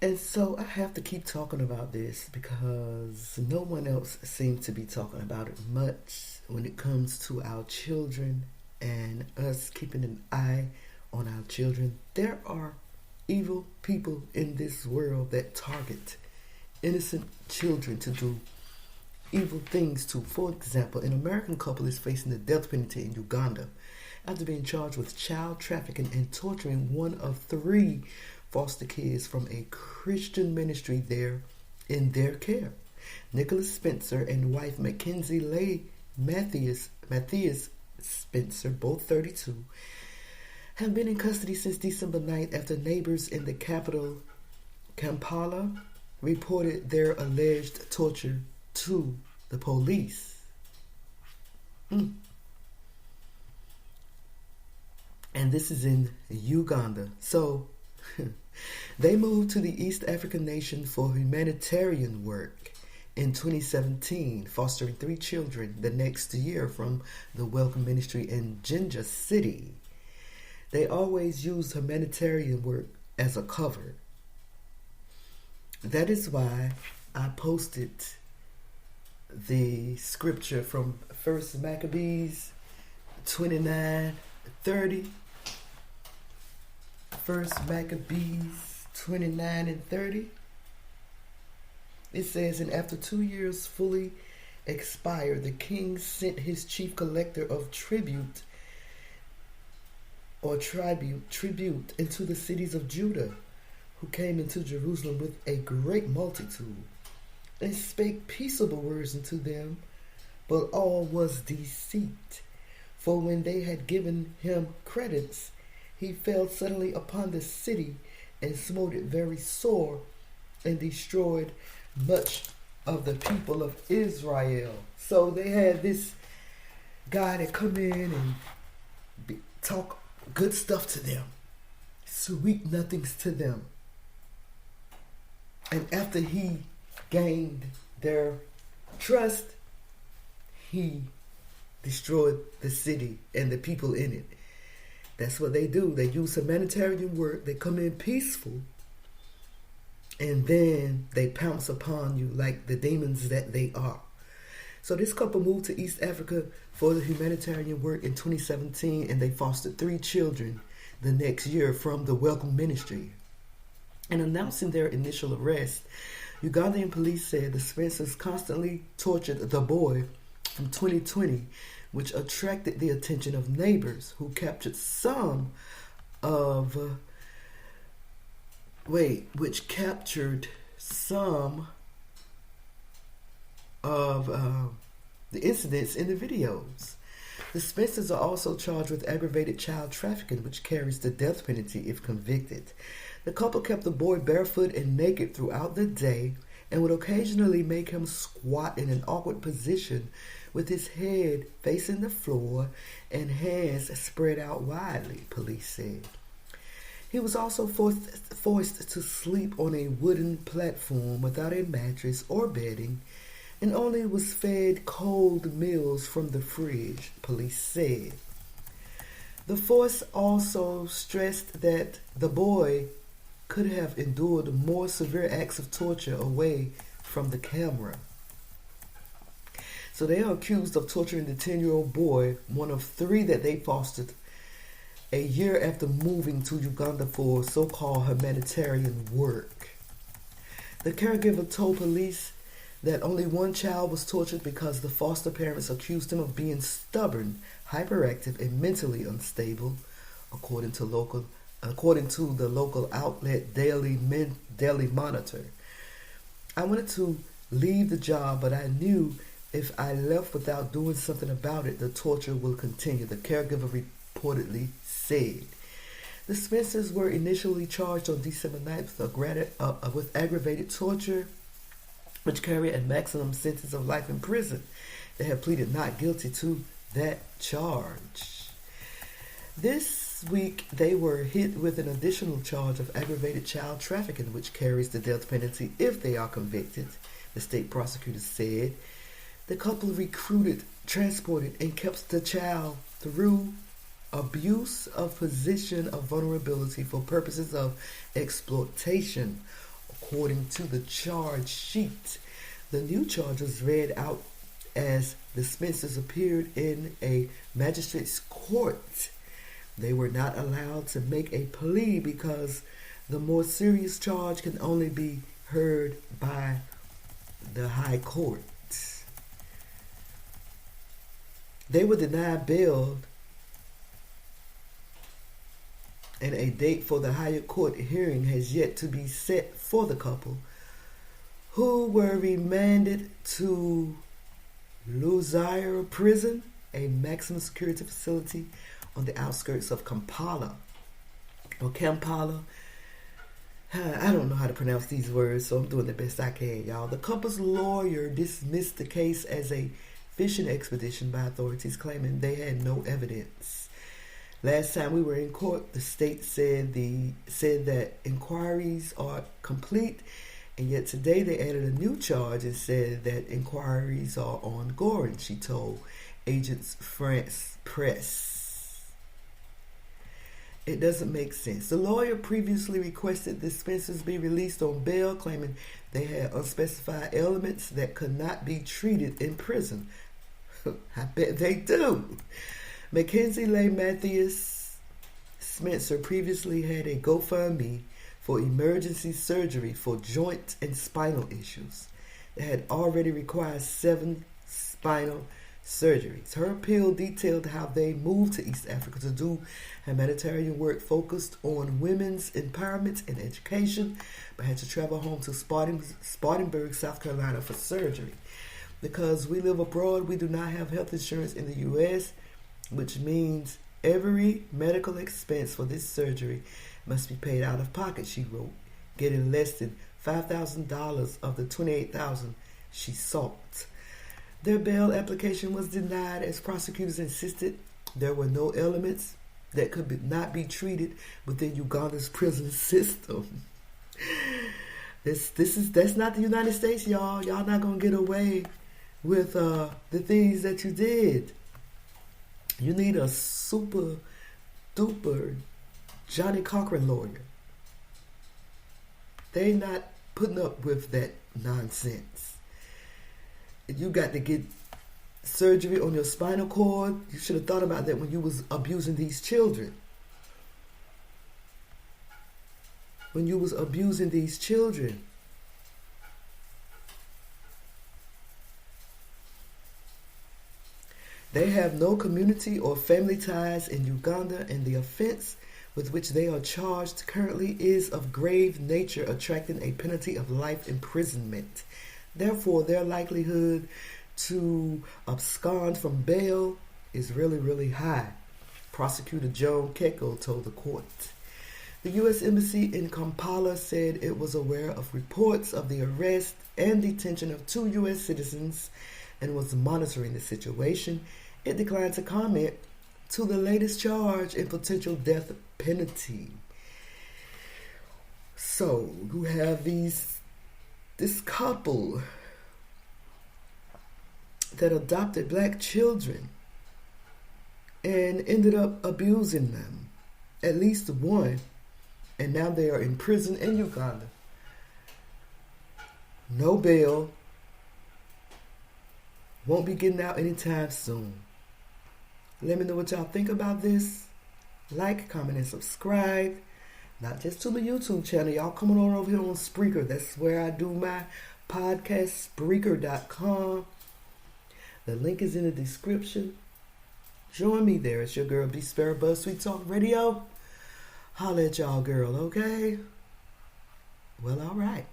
And so I have to keep talking about this because no one else seems to be talking about it much when it comes to our children and us keeping an eye on our children. There are evil people in this world that target innocent children to do evil things to. For example, an American couple is facing the death penalty in Uganda after being charged with child trafficking and torturing one of 3 foster kids from a Christian ministry there in their care. Nicholas Spencer and wife Mackenzie Leigh Matthias Spencer, both 32, have been in custody since December 9th after neighbors in the capital, Kampala, reported their alleged torture to the police. And this is in Uganda. So they moved to the East African nation for humanitarian work in 2017, fostering 3 children the next year from the Welcome Ministry in Jinja City. They always used humanitarian work as a cover. That is why I posted the scripture from 1 Maccabees 29:30. 1 Maccabees 29:30. It says, and after 2 years fully expired, the king sent his chief collector of tribute into the cities of Judah, who came into Jerusalem with a great multitude, and spake peaceable words unto them, but all was deceit. For when they had given him credence, he fell suddenly upon the city, and smote it very sore, and destroyed much of the people of Israel. So they had this guy that come in and talk good stuff to them, sweet nothings to them. And after he gained their trust, he destroyed the city and the people in it. That's what they do. They use humanitarian work. They come in peaceful, and then they pounce upon you like the demons that they are. So this couple moved to East Africa for the humanitarian work in 2017, and they fostered 3 children the next year from the Welcome Ministry. In announcing their initial arrest, Ugandan police said the Spencers constantly tortured the boy from 2020, which attracted the attention of neighbors who captured some of the incidents in the videos. The Spencers are also charged with aggravated child trafficking, which carries the death penalty if convicted. The couple kept the boy barefoot and naked throughout the day and would occasionally make him squat in an awkward position with his head facing the floor and hands spread out widely, police said. He was also forced to sleep on a wooden platform without a mattress or bedding, and only was fed cold meals from the fridge, police said. The force also stressed that the boy could have endured more severe acts of torture away from the camera. So they are accused of torturing the 10-year-old boy, one of 3 that they fostered, a year after moving to Uganda for so-called humanitarian work. The caregiver told police that only 1 child was tortured because the foster parents accused him of being stubborn, hyperactive, and mentally unstable, according to the local outlet Daily Monitor. I wanted to leave the job, but I knew if I left without doing something about it, the torture will continue, the caregiver reportedly said. The Spencers were initially charged on December 9th with aggravated torture, which carry a maximum sentence of life in prison. They have pleaded not guilty to that charge. This week, they were hit with an additional charge of aggravated child trafficking, which carries the death penalty if they are convicted, the state prosecutor said. The couple recruited, transported, and kept the child through abuse of position of vulnerability for purposes of exploitation, according to the charge sheet. The new charges read out as the Spencers appeared in a magistrate's court. They were not allowed to make a plea because the more serious charge can only be heard by the High Court. They were denied bail, and a date for the higher court hearing has yet to be set for the couple, who were remanded to Luzira Prison, a maximum security facility on the outskirts of Kampala. I don't know how to pronounce these words, so I'm doing the best I can, y'all. The couple's lawyer dismissed the case as a fishing expedition by authorities, claiming they had no evidence. Last time we were in court, the state said that inquiries are complete, and yet today they added a new charge and said that inquiries are ongoing, she told Agence France Presse. It doesn't make sense. The lawyer previously requested the Spencers be released on bail, claiming they had unspecified elements that could not be treated in prison. I bet they do. Mackenzie Leigh Matthews Spencer previously had a GoFundMe for emergency surgery for joint and spinal issues. It had already required 7 spinal surgeries. Her appeal detailed how they moved to East Africa to do humanitarian work focused on women's empowerment and education, but had to travel home to Spartanburg, South Carolina for surgery. Because we live abroad, we do not have health insurance in the U.S., which means every medical expense for this surgery must be paid out of pocket, she wrote, getting less than $5,000 of the $28,000 she sought. Their bail application was denied as prosecutors insisted there were no elements that could not be treated within Uganda's prison system. That's not the United States, y'all. Y'all not gonna get away with the things that you did. You need a super duper Johnny Cochran lawyer. They not putting up with that nonsense. You got to get surgery on your spinal cord. You should have thought about that when you was abusing these children. When you was abusing these children. They have no community or family ties in Uganda, and the offense with which they are charged currently is of grave nature, attracting a penalty of life imprisonment. Therefore, their likelihood to abscond from bail is really, really high, Prosecutor Joan Keko told the court. The U.S. Embassy in Kampala said it was aware of reports of the arrest and detention of 2 U.S. citizens and was monitoring the situation. It declined to comment to the latest charge in potential death penalty. So, you have this couple that adopted black children and ended up abusing them, at least one, and now they are in prison in Uganda. No bail, won't be getting out anytime soon. Let me know what y'all think about this. Like, comment, and subscribe. Not just to my YouTube channel. Y'all coming on over here on Spreaker. That's where I do my podcast, Spreaker.com. The link is in the description. Join me there. It's your girl, BeeSparrow, BuzzzTweet Talk Radio. Holla at y'all, girl, okay? Well, all right.